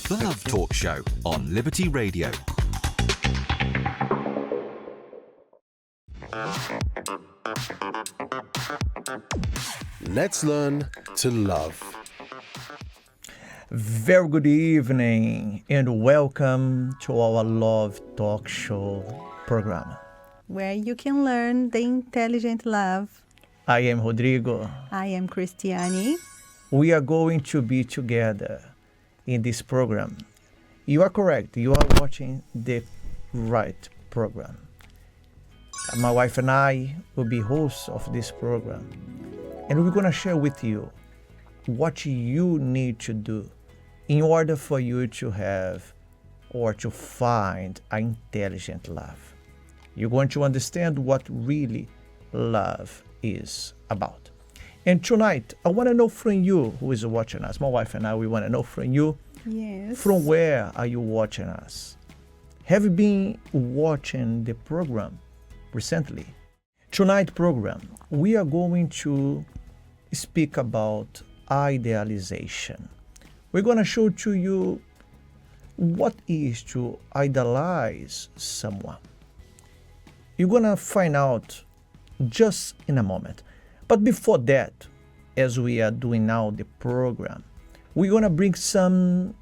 The Love Talk Show on Liberty Radio. Let's learn to love. Very good evening and welcome to our Love Talk Show program, where you can learn the intelligent love. I am Rodrigo. I am Cristiane. We are going to be together in this program. You are correct. You are watching the right program. My wife and I will be hosts of this program. And we're going to share with you what you need to do in order for you to have or to find an intelligent love. You're going to understand what really love is about. And tonight, I want to know from you who is watching us. My wife and I, we want to know from you. Yes. From where are you watching us? Have you been watching the program recently? Tonight program, we are going to speak about idealization. We're going to show to you what is to idolize someone. You're going to find out just in a moment. But before that, as we are doing now the program, we're going to bring some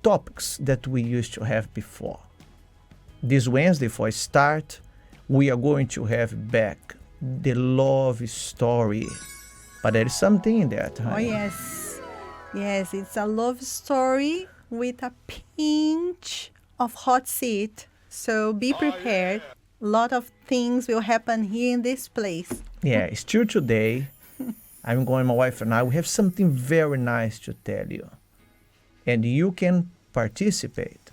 topics that we used to have before. This Wednesday, for a start, we are going to have back the love story. But there is something in that, honey. Oh, yes. Yes, it's a love story with a pinch of hot seat. So be prepared. A lot of things will happen here in this place. Yeah, still today, my wife and I, we have something very nice to tell you. And you can participate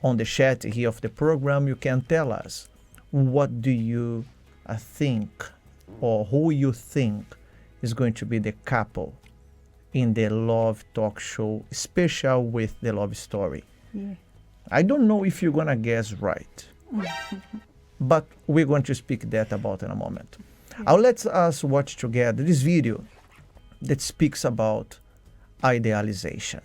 on the chat here of the program. You can tell us what do you think or who you think is going to be the couple in the Love Talk Show, special with the love story. Yeah. I don't know if you're going to guess right, but we're going to speak that about in a moment. I'll let us watch together this video that speaks about idealization.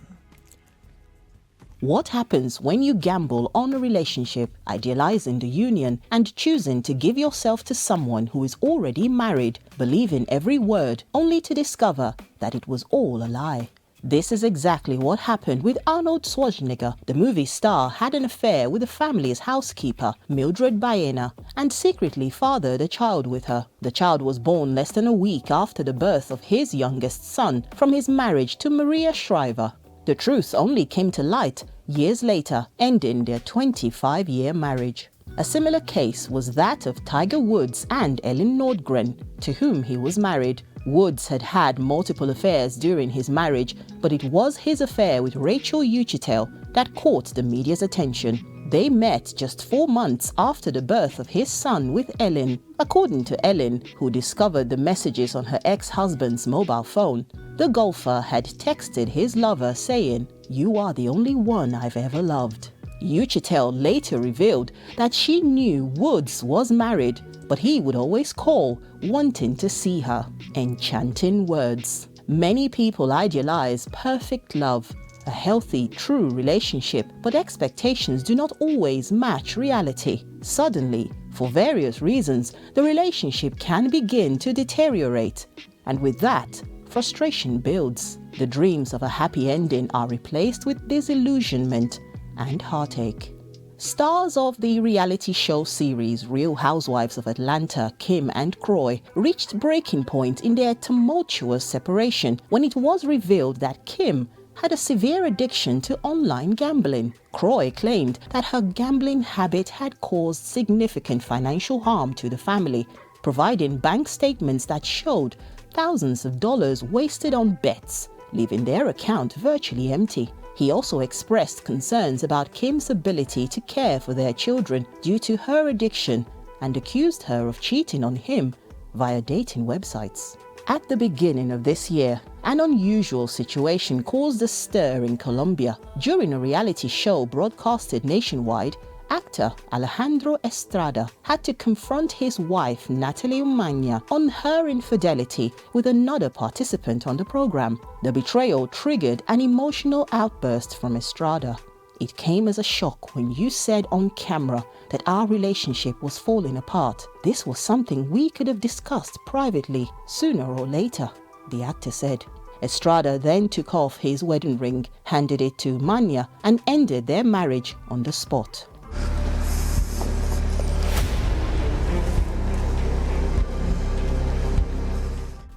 What happens when you gamble on a relationship, idealizing the union, and choosing to give yourself to someone who is already married, believing every word, only to discover that it was all a lie? This is exactly what happened with Arnold Schwarzenegger. The movie star had an affair with the family's housekeeper, Mildred Baena, and secretly fathered a child with her. The child was born less than a week after the birth of his youngest son from his marriage to Maria Shriver. The truth only came to light years later, ending their 25-year marriage. A similar case was that of Tiger Woods and Ellen Nordgren, to whom he was married. Woods had had multiple affairs during his marriage, but it was his affair with Rachel Uchitelj that caught the media's attention. They met just 4 months after the birth of his son with Ellen. According to Ellen, who discovered the messages on her ex-husband's mobile phone, the golfer had texted his lover saying, "You are the only one I've ever loved." Uchitelj later revealed that she knew Woods was married, but he would always call, wanting to see her. Enchanting words. Many people idealize perfect love, a healthy, true relationship, but expectations do not always match reality. Suddenly, for various reasons, the relationship can begin to deteriorate, and with that, frustration builds. The dreams of a happy ending are replaced with disillusionment and heartache. Stars of the reality show series Real Housewives of Atlanta, Kim and Kroy, reached breaking point in their tumultuous separation when it was revealed that Kim had a severe addiction to online gambling. Kroy claimed that her gambling habit had caused significant financial harm to the family, providing bank statements that showed thousands of dollars wasted on bets, leaving their account virtually empty. He also expressed concerns about Kim's ability to care for their children due to her addiction and accused her of cheating on him via dating websites. At the beginning of this year, an unusual situation caused a stir in Colombia. During a reality show broadcasted nationwide, Actor Alejandro Estrada had to confront his wife Natalie Umania on her infidelity with another participant on the program. The betrayal triggered an emotional outburst from Estrada. It came as a shock when you said on camera that our relationship was falling apart. This was something we could have discussed privately sooner or later, the actor said. Estrada then took off his wedding ring, handed it to Umania, and ended their marriage on the spot.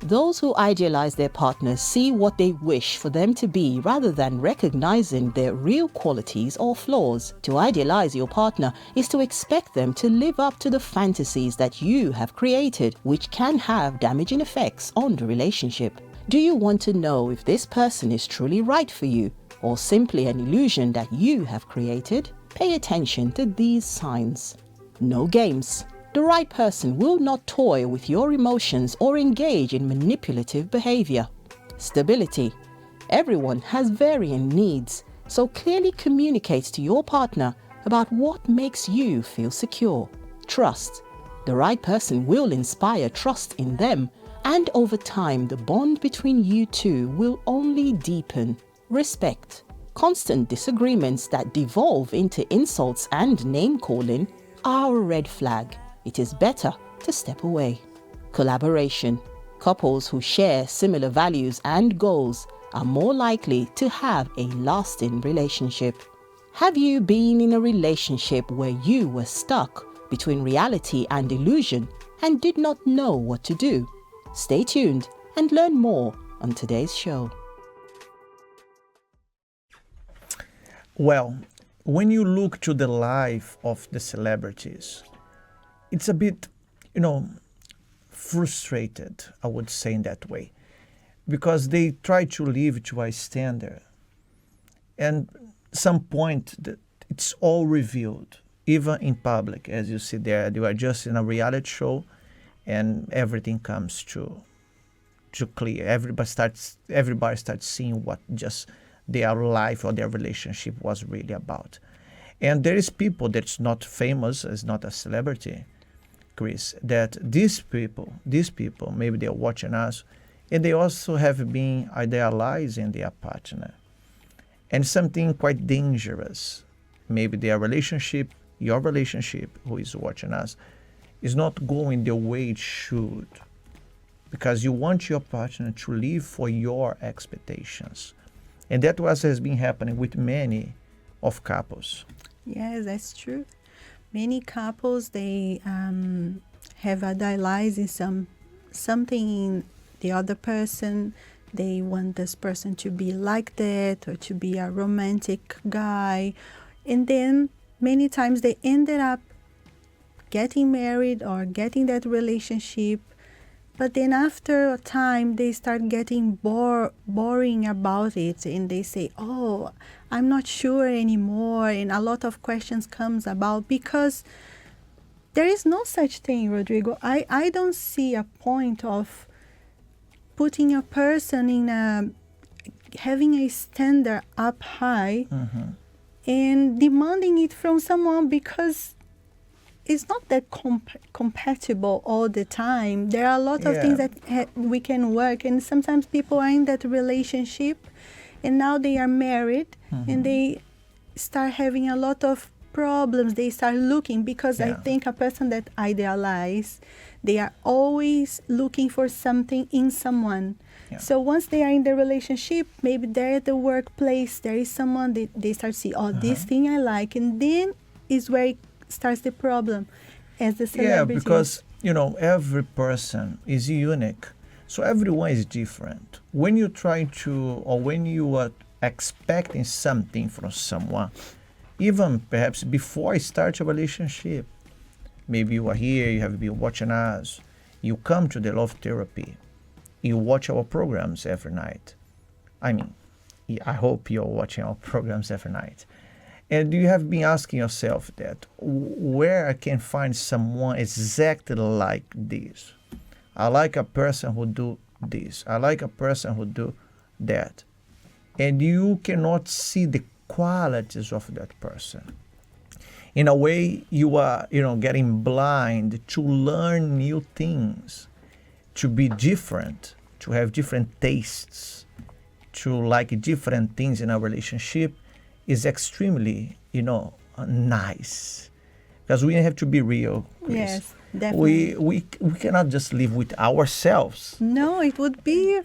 Those who idealize their partners see what they wish for them to be rather than recognizing their real qualities or flaws. To idealize your partner is to expect them to live up to the fantasies that you have created, which can have damaging effects on the relationship. Do you want to know if this person is truly right for you, or simply an illusion that you have created? Pay attention to these signs. No games. The right person will not toy with your emotions or engage in manipulative behavior. Stability. Everyone has varying needs, so clearly communicate to your partner about what makes you feel secure. Trust. The right person will inspire trust in them, and over time the bond between you two will only deepen. Respect. Constant disagreements that devolve into insults and name-calling are a red flag. It is better to step away. Collaboration. Couples who share similar values and goals are more likely to have a lasting relationship. Have you been in a relationship where you were stuck between reality and illusion and did not know what to do? Stay tuned and learn more on today's show. Well, when you look to the life of the celebrities, it's a bit, frustrated, I would say in that way, because they try to live to a standard. And some point that it's all revealed, even in public, as you see there. You are just in a reality show and everything comes to clear. Everybody starts seeing what just their life or their relationship was really about. And there is people that's not famous, is not a celebrity, Chris, that these people, maybe they're watching us, and they also have been idealizing their partner. And something quite dangerous, maybe their relationship, your relationship, who is watching us, is not going the way it should. Because you want your partner to live for your expectations. And that was has been happening with many of couples. Yes, that's true. Many couples, they have idealized something in the other person. They want this person to be like that or to be a romantic guy. And then many times they ended up getting married or getting that relationship. But then after a time, they start getting boring about it. And they say, oh, I'm not sure anymore. And a lot of questions comes about because there is no such thing, Rodrigo. I don't see a point of putting a person in having a standard up high and demanding it from someone because it's not that compatible all the time. There are a lot of things that we can work, and sometimes people are in that relationship and now they are married and they start having a lot of problems. They start looking because I think a person that idealize, they are always looking for something in someone. So once they are in the relationship, maybe they're at the workplace, there is someone they start to see, this thing I like, and then is where it starts the problem as the celebrity. Yeah, because every person is unique, so everyone is different. When you try to, or when you are expecting something from someone, even perhaps before you start a relationship, maybe you are here, you have been watching us, you come to the love therapy, you watch our programs every night. I mean, I hope you're watching our programs every night. And you have been asking yourself that, where I can find someone exactly like this? I like a person who do this. I like a person who do that. And you cannot see the qualities of that person. In a way, you are, getting blind to learn new things, to be different, to have different tastes, to like different things in a relationship is extremely, nice. Because we have to be real, Chris. Yes, definitely. We cannot just live with ourselves. No, it would be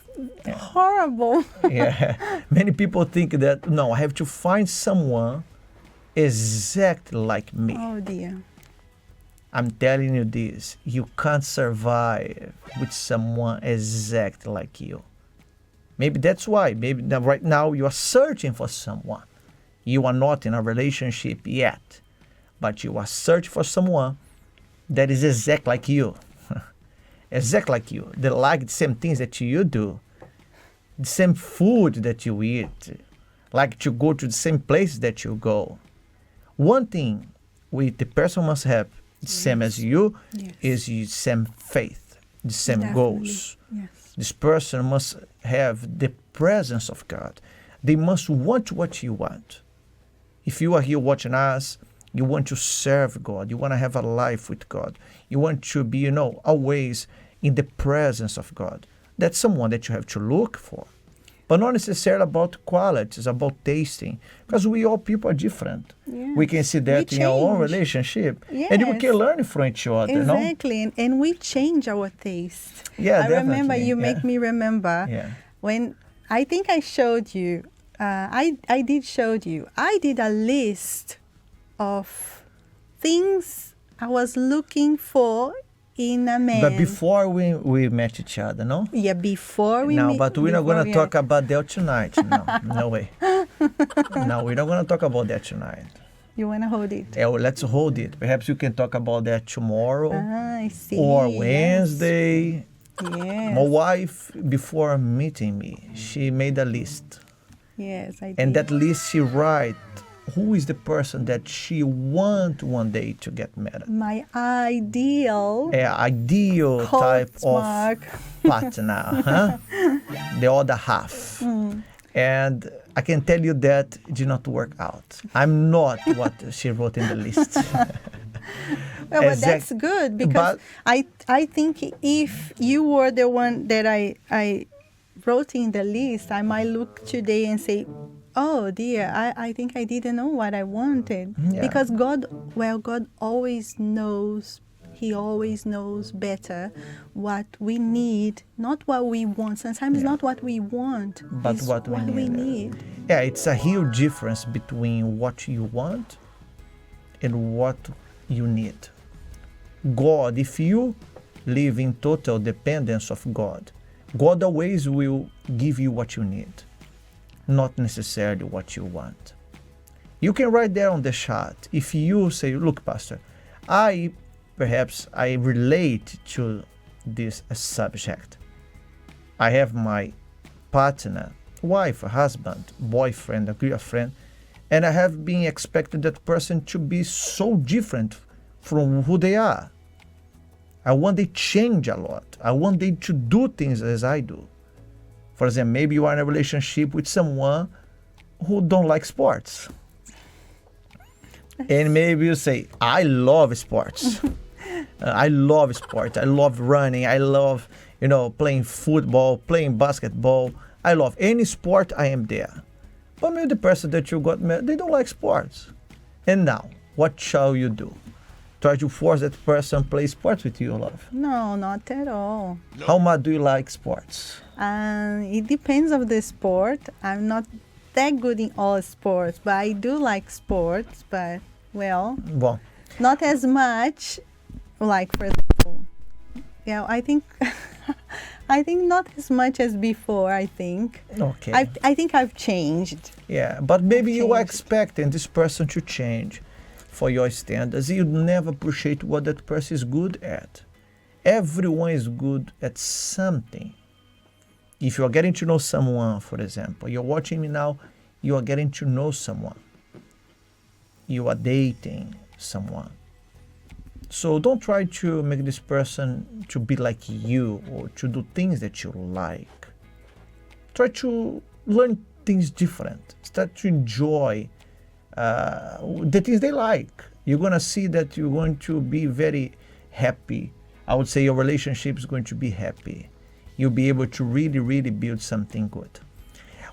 horrible. Yeah. Many people think that, no, I have to find someone exactly like me. Oh dear. I'm telling you this, you can't survive with someone exactly like you. Maybe that's why. Maybe right now you are searching for someone. You are not in a relationship yet, but you are searching for someone that is exact like you. Exact like you. They like the same things that you do, the same food that you eat, like to go to the same place that you go. One thing the person must have, the same as you, Yes. is the same faith, the same Definitely. goals. Yes. This person must have the presence of God. They must want what you want. If you are here watching us, you want to serve God. You want to have a life with God. You want to be, always in the presence of God. That's someone that you have to look for. But not necessarily about qualities, about tasting. Because we all people are different. Yeah. We can see that We in our own change. relationship. And we Yes. can learn from each other, no? Exactly, and we change our taste. Yeah, I remember, definitely, you yeah. make me remember Yeah. when I think I showed you, I did showed you, I did a list of things I was looking for in a man. But before we met each other, no? Yeah, before we No, meet. but we're not before going to we talk are- about that tonight. No, no way. No, we're not going to talk about that tonight. You want to hold it? Yeah, well, let's hold it. Perhaps you can talk about that tomorrow I see. or yes. Wednesday. Yes. My wife, before meeting me, she made a list. Yes, I did. And that list, she write who is the person that she want one day to get married. My ideal Ideal type Hallmark. of partner, huh? The other half. And I can tell you that it did not work out. I'm not what she wrote in the list. Well, but that's Exact- good because but- I think if you were the one that I wrote in the list, I might look today and say, oh dear, I think I didn't know what I wanted. Yeah. Because God always knows. He always knows better what we need, not what we want. Sometimes not what we want, But it's what we need. need. Yeah, it's a huge difference between what you want and what you need. God, if you live in total dependence of God, God always will give you what you need, not necessarily what you want. You can write there on the chat. If you say, look, Pastor, perhaps I relate to this subject. I have my partner, wife, husband, boyfriend, a girlfriend, and I have been expecting that person to be so different from who they are. I want they change a lot. I want they to do things as I do. For example, maybe you are in a relationship with someone who don't like sports. And maybe you say, I love sports. I love sport. I love running. I love, playing football, playing basketball. I love any sport. I am there. But maybe the person that you got married, they don't like sports. And now, what shall you do? Try to force that person play sports with you, love. No, not at all. How much do you like sports? It depends of the sport. I'm not that good in all sports, but I do like sports. But well, not as much. Like for example, yeah, I think I think not as much as before. I think. Okay. I think I've changed. Yeah, but maybe you are changed. expecting this person to change for your standards. You never appreciate what that person is good at. Everyone is good at something. If you are getting to know someone, for example, you're watching me now, you are getting to know someone. You are dating someone. So don't try to make this person to be like you or to do things that you like. Try to learn things different. Start to enjoy the things they like. You're going to see that you're going to be very happy. I would say your relationship is going to be happy. You'll be able to really, really build something good.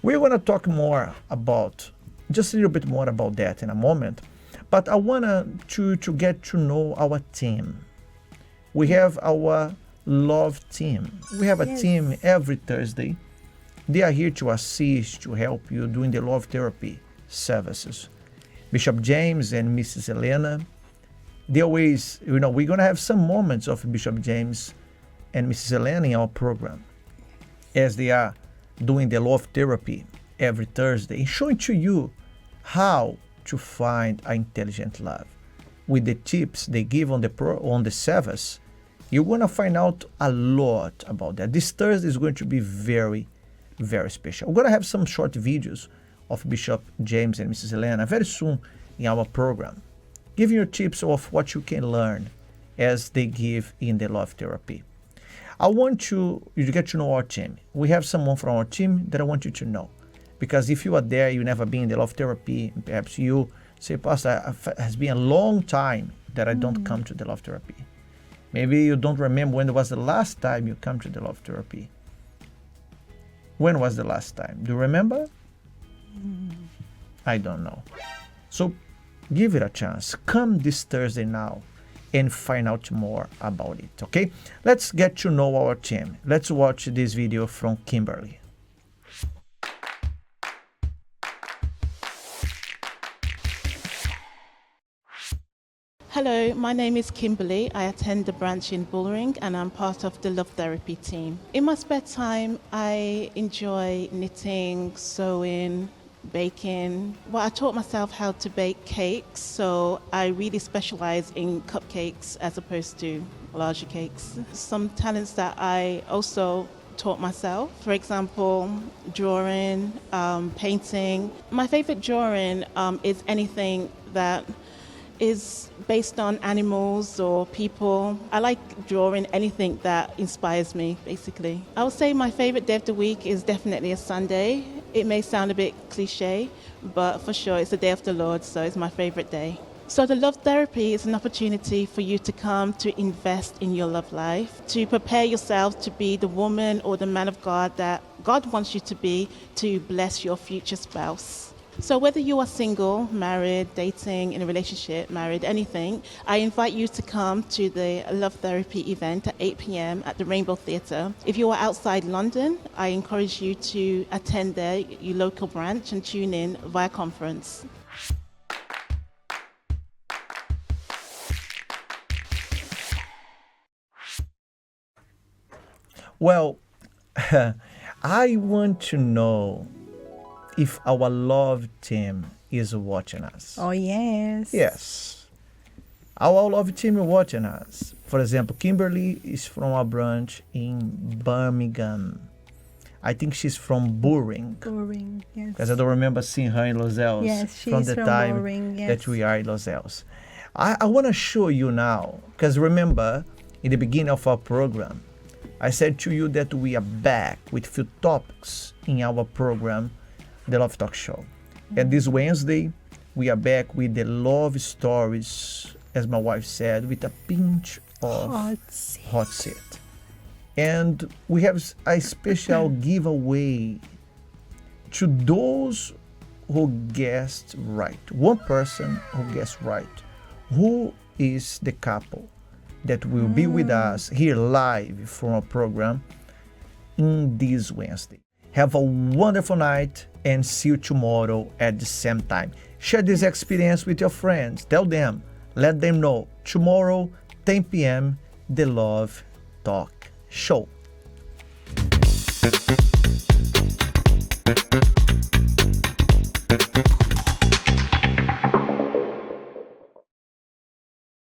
We're going to talk more about, just a little bit more about that in a moment. But I want to get to know our team. We have our love team. We have a team every Thursday. They are here to assist, to help you doing the love therapy services. Bishop James and Mrs. Elena, they always, we're going to have some moments of Bishop James and Mrs. Elena in our program as they are doing the love therapy every Thursday, showing to you how to find an intelligent love. With the tips they give on the service, you're going to find out a lot about that. This Thursday is going to be very, very special. We're going to have some short videos of Bishop James and Mrs. Elena very soon in our program, giving you tips of what you can learn as they give in the love therapy. I want you to get to know our team. We have someone from our team that I want you to know. Because if you are there, you've never been in the love therapy, perhaps you say, Pastor, it has been a long time that I don't come to the love therapy. Maybe you don't remember when was the last time you come to the love therapy. When was the last time? Do you remember? I don't know. So give it a chance. Come this Thursday now and find out more about it, okay? Let's get to know our team. Let's watch this video from Kimberly. Hello, my name is Kimberly. I attend the branch in Bullring and I'm part of the Love Therapy team. In my spare time, I enjoy knitting, sewing, baking. Well, I taught myself how to bake cakes, so I really specialize in cupcakes as opposed to larger cakes. Some talents that I also taught myself, for example, drawing, painting. My favorite drawing is anything that is based on animals or people. I like drawing anything that inspires me, basically. I would say my favorite day of the week is definitely a Sunday. It may sound a bit cliche, but for sure it's the day of the Lord, so it's my favorite day. So the love therapy is an opportunity for you to come to invest in your love life, to prepare yourself to be the woman or the man of God that God wants you to be to bless your future spouse. So whether you are single, married, dating, in a relationship, married, anything, I invite you to come to the Love Therapy event at 8 p.m. at the Rainbow Theatre. If you are outside London, I encourage you to attend your local branch and tune in via conference. Well, I want to know if our love team is watching us. Oh, yes. Yes. Our love team is watching us. For example, Kimberly is from a branch in Birmingham. I think she's from Bullring. Bullring, yes. Because I don't remember seeing her in Los Angeles Yes, she's from the time Bullring, yes. that we are in Los Angeles. I want to show you now, because remember, in the beginning of our program, I said to you that we are back with few topics in our program, the Love Talk Show. And this Wednesday, we are back with the love stories, as my wife said, with a pinch of hot seat. And we have a special giveaway to those who guessed right. One person who guessed right. Who is the couple that will be with us here live from our program in this Wednesday? Have a wonderful night and see you tomorrow at the same time. Share this experience with your friends. Tell them, let them know. Tomorrow, 10 p.m., the Love Talk Show.